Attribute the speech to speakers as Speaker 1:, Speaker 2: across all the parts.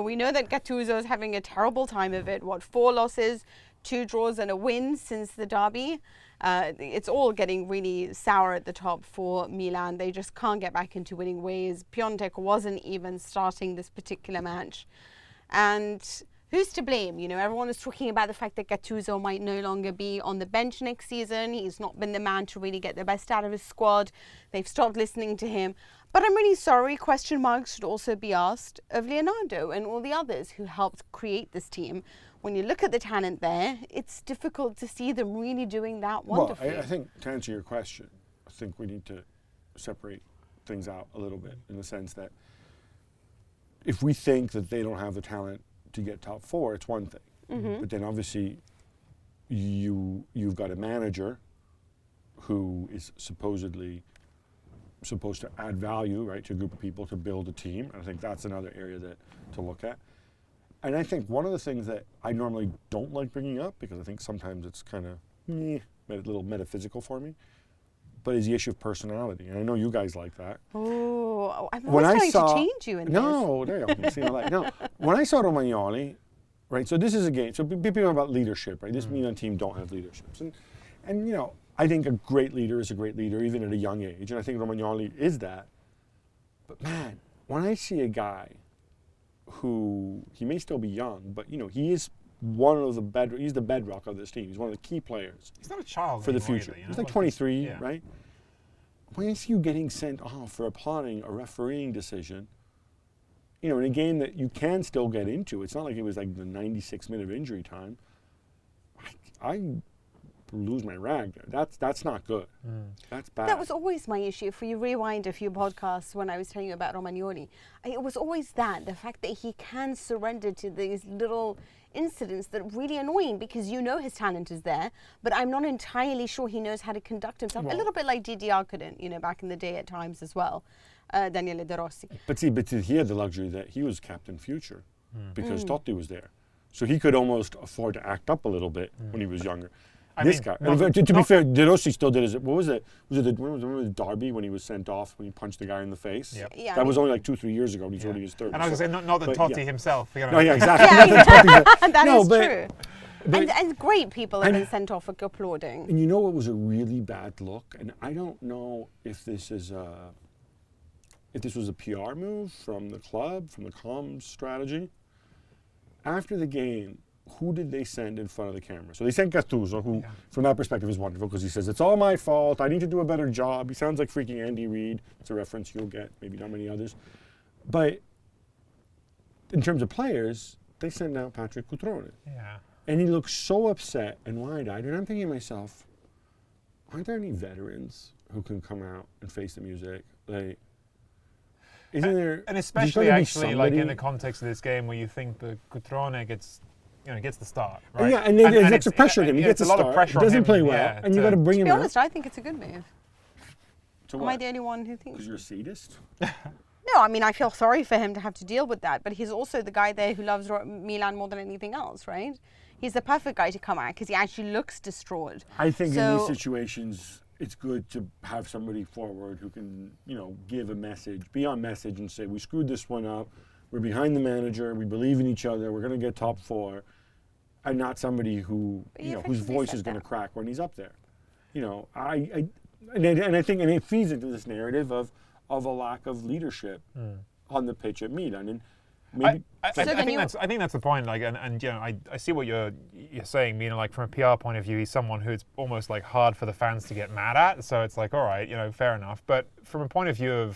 Speaker 1: We know that Gattuso is having a terrible time of it. 4 losses, 2 draws and a win since the derby. It's all getting really sour at the top for Milan. They just can't get back into winning ways. Piontek wasn't even starting this particular match. And who's to blame? Everyone is talking about the fact that Gattuso might no longer be on the bench next season. He's not been the man to really get the best out of his squad. They've stopped listening to him. But I'm really sorry, question marks should also be asked of Leonardo and all the others who helped create this team. When you look at the talent there, it's difficult to see them really doing that wonderfully.
Speaker 2: Well, I think to answer your question, I think we need to separate things out a little bit in the sense that if we think that they don't have the talent to get top 4, it's one thing.
Speaker 1: Mm-hmm.
Speaker 2: But then obviously you've got a manager who is supposed to add value, right, to a group of people to build a team. And I think that's another area to look at. And I think one of the things that I normally don't like bringing up, because I think sometimes it's kind of a little metaphysical for me, but is the issue of personality. And I know you guys like that.
Speaker 1: Oh, I'm always trying to change you in this.
Speaker 2: No, there you go. See, no, when I saw Romagnoli, right, so this is a game. So people know about leadership, right? This Milan team don't have leaderships. And I think a great leader is a great leader, even at a young age. And I think Romagnoli is that. But man, when I see a guy who, he may still be young, but he is one of the he's the bedrock of this team. He's one of the key players.
Speaker 3: He's not a child
Speaker 2: for the future.
Speaker 3: Either,
Speaker 2: he's like 23, right? When I see you getting sent off for applauding a refereeing decision, in a game that you can still get into, it's not like it was like the 96-minute of injury time. I lose my rag there. That's not good. That's bad.
Speaker 1: That was always my issue. If you rewind a few podcasts when I was telling you about Romagnoli, it was always the fact that he can surrender to these little incidents that are really annoying because his talent is there, but I'm not entirely sure he knows how to conduct himself. A little bit like Didier couldn't, back in the day at times as well, Daniele De Rossi.
Speaker 2: But he had the luxury that he was captain future because Totti was there. So he could almost afford to act up a little bit when he was younger. To be fair, De Rossi still did his. What was it? Remember the derby when he was sent off when he punched the guy in the face?
Speaker 3: Yep.
Speaker 1: Yeah,
Speaker 2: that was only like 2-3 years ago. And he's already his 30s.
Speaker 3: And I was going to say, not that Totti himself.
Speaker 2: No, yeah, exactly.
Speaker 1: That is true. And great people have been sent off for applauding.
Speaker 2: And what was a really bad look? And I don't know if this was a PR move from the club, from the comms strategy. After the game, who did they send in front of the camera? So they sent Gattuso, who, from that perspective, is wonderful because he says, it's all my fault. I need to do a better job. He sounds like freaking Andy Reid. It's a reference you'll get, maybe not many others. But in terms of players, they sent out Patrick Cutrone.
Speaker 3: Yeah.
Speaker 2: And he looks so upset and wide-eyed. And I'm thinking to myself, aren't there any veterans who can come out and face the music? Isn't there?
Speaker 3: And especially actually, like in the context of this game, where you think that Cutrone gets the start, right?
Speaker 2: Yeah, and there's extra pressure on him. He gets a lot of pressure. He doesn't play well, and you got to bring him out.
Speaker 1: To be honest, I think it's a good move.
Speaker 2: Am
Speaker 1: I the only one who thinks?
Speaker 2: Because you're a sadist?
Speaker 1: No, I mean, I feel sorry for him to have to deal with that, but he's also the guy there who loves Milan more than anything else, right? He's the perfect guy to come out because he actually looks distraught.
Speaker 2: I think in these situations, it's good to have somebody forward who can, give a message, be on message and say, we screwed this one up. We're behind the manager. We believe in each other. We're going to get top 4. And not somebody who, whose voice is going to crack when he's up there. I think it feeds into this narrative of a lack of leadership on the pitch at Milan. And maybe
Speaker 3: I think that's the point. Like, and I see what you're saying. Like from a PR point of view, he's someone who it's almost like hard for the fans to get mad at. So it's like, all right, fair enough. But from a point of view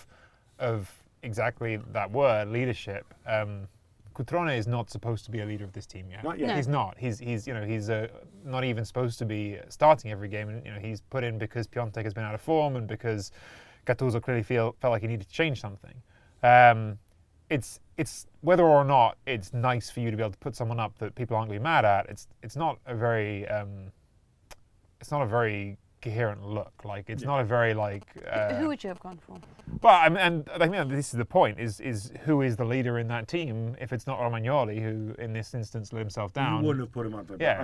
Speaker 3: of exactly that word, leadership. Cutrone is not supposed to be a leader of this team yet.
Speaker 2: Not yet.
Speaker 1: No.
Speaker 3: He's not. He's not even supposed to be starting every game. And he's put in because Piontek has been out of form and because Gattuso clearly felt like he needed to change something. It's whether or not it's nice for you to be able to put someone up that people aren't going to be mad at. It's not a very coherent look. Like it's not a very like.
Speaker 1: Who would you have gone for?
Speaker 3: Well, and I think this is the point: is who is the leader in that team? If it's not Romagnoli, who in this instance let himself down,
Speaker 2: you wouldn't have put him up there.
Speaker 3: Yeah.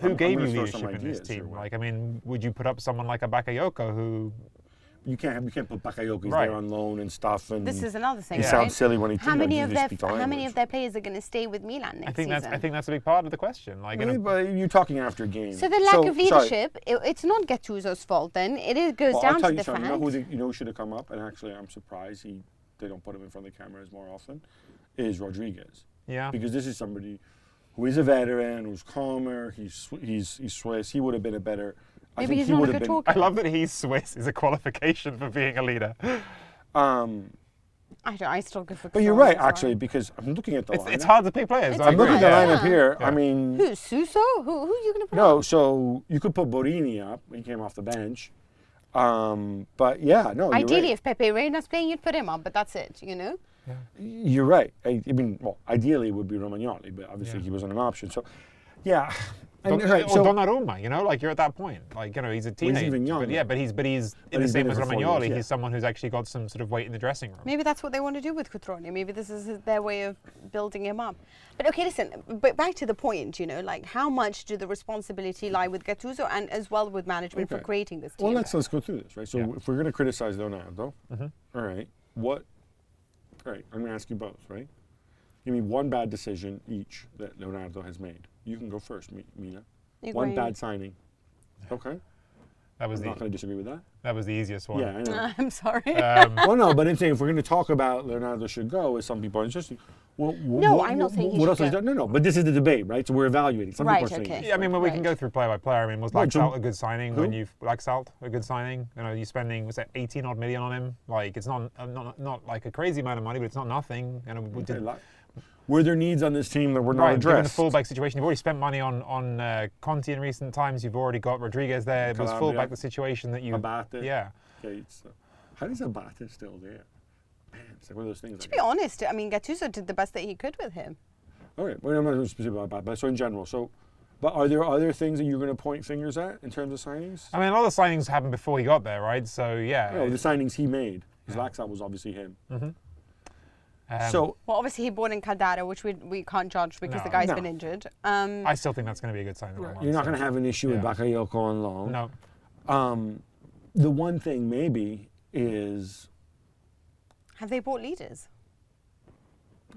Speaker 2: Who
Speaker 3: gave you leadership in this team? Like, I mean, would you put up someone like a Bakayoko who?
Speaker 2: You can't put Bakayoko
Speaker 3: Right.
Speaker 2: there on loan and stuff. And
Speaker 1: This is another thing,
Speaker 2: he
Speaker 1: right?
Speaker 2: sounds silly when he
Speaker 1: How many of their
Speaker 2: speaks
Speaker 1: players are going to stay with Milan next season?
Speaker 3: I think that's a big part of the question. Like,
Speaker 2: Maybe, but you're talking after a game.
Speaker 1: So the lack of
Speaker 2: sorry.
Speaker 1: leadership, it's not Gattuso's fault then. It goes
Speaker 2: Well,
Speaker 1: down
Speaker 2: I'll tell
Speaker 1: to
Speaker 2: you
Speaker 1: the
Speaker 2: something.
Speaker 1: fact.
Speaker 2: You know who should have come up, and actually I'm surprised they don't put him in front of the cameras more often, is Rodriguez.
Speaker 3: yeah.
Speaker 2: Because this is somebody who is a veteran, who's calmer, he's Swiss. He would have been a better. I
Speaker 1: Maybe
Speaker 2: think
Speaker 1: he's
Speaker 2: he
Speaker 1: not
Speaker 2: would
Speaker 1: a
Speaker 2: have
Speaker 1: good
Speaker 2: been.
Speaker 1: talker.
Speaker 3: I love that he's Swiss is a qualification for being a leader.
Speaker 1: I still go for
Speaker 2: But you're
Speaker 1: Cutrone
Speaker 2: right,
Speaker 1: as well.
Speaker 2: actually, because I'm looking at the lineup.
Speaker 3: It's hard to pick players.
Speaker 1: It's
Speaker 3: I
Speaker 2: I'm
Speaker 3: agree.
Speaker 2: looking at the
Speaker 1: Yeah.
Speaker 2: lineup here.
Speaker 3: Yeah.
Speaker 2: I mean,
Speaker 1: Who, Suso? Who are you going to put
Speaker 2: no.
Speaker 1: on?
Speaker 2: So you could put Borini up. He came off the bench. But yeah, no.
Speaker 1: Ideally,
Speaker 2: you're
Speaker 1: if Pepe Reina's playing, you'd put him up, but that's it,
Speaker 2: You're right. I mean, well, ideally it would be Romagnoli, but obviously
Speaker 3: Yeah.
Speaker 2: he wasn't an option. So, yeah.
Speaker 3: Or
Speaker 2: Right, so-
Speaker 3: Donnarumma, like you're at that point. Like, he's a teenager.
Speaker 2: even young.
Speaker 3: But but he's in the
Speaker 2: he's
Speaker 3: same
Speaker 2: been
Speaker 3: as
Speaker 2: there for 4
Speaker 3: Romagnoli.
Speaker 2: years, yeah.
Speaker 3: He's someone who's actually got some sort of weight in the dressing room.
Speaker 1: Maybe that's what they want to do with Cutrone. Maybe this is their way of building him up. But okay, listen, but back to the point, like how much do the responsibility lie with Gattuso and as well with management for
Speaker 2: Okay.
Speaker 1: creating this team?
Speaker 2: Well, let's go through this, right? So
Speaker 3: Yeah.
Speaker 2: if we're going to criticize Leonardo,
Speaker 3: Mm-hmm.
Speaker 2: all right, all right, I'm going to ask you both, right? Give me one bad decision each that Leonardo has made. You can go first, Mina. One
Speaker 1: Higuain.
Speaker 2: bad signing. Okay.
Speaker 3: That was
Speaker 2: I'm not going to disagree with that.
Speaker 3: the easiest one.
Speaker 2: Yeah, I know.
Speaker 1: I'm sorry.
Speaker 2: Well, no, but I'm saying if we're going to talk about Leonardo should go, as some people are insisting, well,
Speaker 1: No, I'm not saying he
Speaker 2: what
Speaker 1: should
Speaker 2: else has
Speaker 1: go.
Speaker 2: he done? No, but this is the debate, right? So we're evaluating. Some
Speaker 1: Right,
Speaker 2: people are saying
Speaker 1: okay.
Speaker 2: this,
Speaker 3: Yeah, I mean, well, we can
Speaker 1: Right.
Speaker 3: go through player by player. I mean, was
Speaker 2: Right, so-
Speaker 3: Laxalt a good signing
Speaker 2: Who?
Speaker 3: when you've Laxalt a good signing? You're spending was that 18 odd million on him? Like, it's not like a crazy amount of money, but it's not nothing. We
Speaker 2: Okay,
Speaker 3: did.
Speaker 2: were there needs on this team that were not
Speaker 3: Right, given the
Speaker 2: addressed?
Speaker 3: fullback situation, you've already spent money on Conti in recent times. You've already got Rodriguez there. It was
Speaker 2: Calabria.
Speaker 3: fullback the situation that you.
Speaker 2: Abate.
Speaker 3: Yeah.
Speaker 2: Okay, how is Abate still there? Man, it's like one of those things.
Speaker 1: To be honest, I mean, Gattuso did the best that he could with him.
Speaker 2: Okay, well, I'm not specific about that, but so in general. But are there other things that you're going to point fingers at in terms of signings?
Speaker 3: I mean, a lot of the signings happened before he got there, right? So yeah.
Speaker 2: No, the signings he made. His Laxalt was obviously him.
Speaker 3: So
Speaker 1: Well, obviously he brought in Caldara, which we can't judge because
Speaker 3: No.
Speaker 1: the guy's
Speaker 2: No.
Speaker 1: been injured.
Speaker 3: I still think that's going to be a good signing.
Speaker 2: You're not going to have an issue with
Speaker 3: Yeah.
Speaker 2: Bakayoko on loan.
Speaker 3: No.
Speaker 2: The one thing maybe is,
Speaker 1: Have they bought leaders?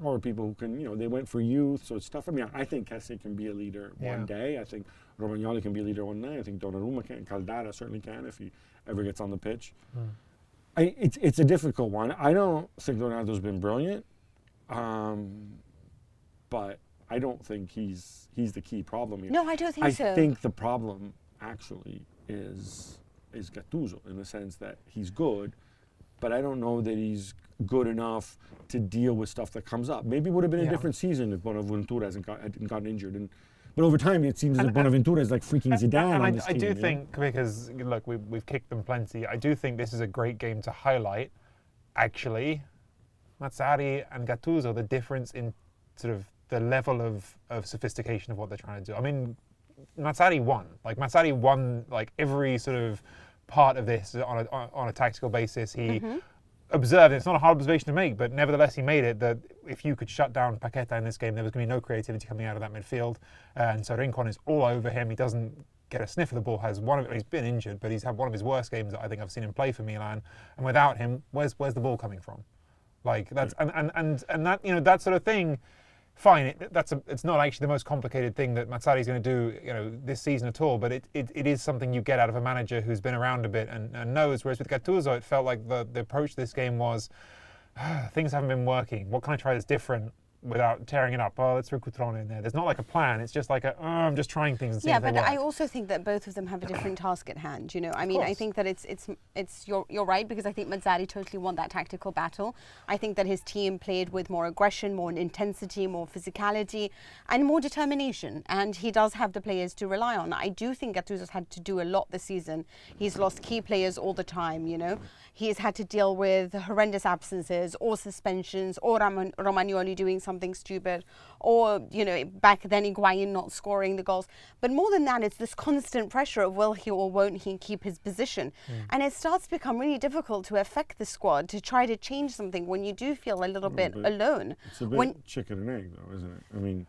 Speaker 2: or people who can, they went for youth, so it's tough. I mean, I think Kessie can be a leader one day. I think Romagnoli can be a leader one day. I think Donnarumma can. Caldara certainly can if he ever gets on the pitch. It's a difficult one. I don't think Leonardo's been brilliant, but I don't think he's the key problem here.
Speaker 1: No, I don't think
Speaker 2: I
Speaker 1: so.
Speaker 2: think the problem actually is Gattuso in the sense that he's good, but I don't know that he's good enough to deal with stuff that comes up. Maybe it would have been a
Speaker 3: Yeah.
Speaker 2: different season if Bonaventura hadn't gotten injured. But over time, it seems that Bonaventura is like freaking Zidane on
Speaker 3: And
Speaker 2: this
Speaker 3: I
Speaker 2: team.
Speaker 3: do
Speaker 2: you know?
Speaker 3: think, because look, we've kicked them plenty. I do think this is a great game to highlight, actually, Mazzarri and Gattuso, the difference in sort of the level of sophistication of what they're trying to do. I mean, Mazzarri won. Like Mazzarri won like every sort of part of this on a tactical basis. He observed, it's not a hard observation to make, but nevertheless he made it, that if you could shut down Paqueta in this game, there was going to be no creativity coming out of that midfield. And so Rincon is all over him. He doesn't get a sniff of the ball. He's been injured, but he's had one of his worst games that I think I've seen him play for Milan. And without him, where's the ball coming from? Like that's and that that sort of thing. Fine, it's not actually the most complicated thing that Mazzarri's going to do, this season at all. But it is something you get out of a manager who's been around a bit and knows. Whereas with Gattuso, it felt like the approach to this game was things haven't been working. What can I try that's different without tearing it up? Oh, let's throw Cutrone in there. There's not like a plan. It's just like I'm just trying things and seeing
Speaker 1: Yeah,
Speaker 3: if they
Speaker 1: but
Speaker 3: work.
Speaker 1: I also think that both of them have a different task at hand. I mean, I
Speaker 3: course.
Speaker 1: think that it's you're right, because I think Mazzarri totally won that tactical battle. I think that his team played with more aggression, more intensity, more physicality, and more determination. And he does have the players to rely on. I do think Gattuso's had to do a lot this season. He's lost key players all the time. He's had to deal with horrendous absences or suspensions or Romagnoli doing something stupid, or back then Higuain not scoring the goals. But more than that, it's this constant pressure of will he or won't he keep his position, and it starts to become really difficult to affect the squad to try to change something when you do feel a little bit alone.
Speaker 2: It's a bit chicken and egg, though, isn't it? I mean,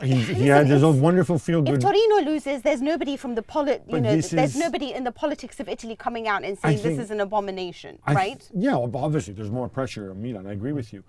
Speaker 2: There's a wonderful feel-good.
Speaker 1: If Torino loses, there's nobody from the there's
Speaker 2: is-
Speaker 1: nobody in the politics of Italy coming out and saying this
Speaker 2: think-
Speaker 1: is an abomination, right?
Speaker 2: Yeah, well, obviously there's more pressure on Milan. I agree with you.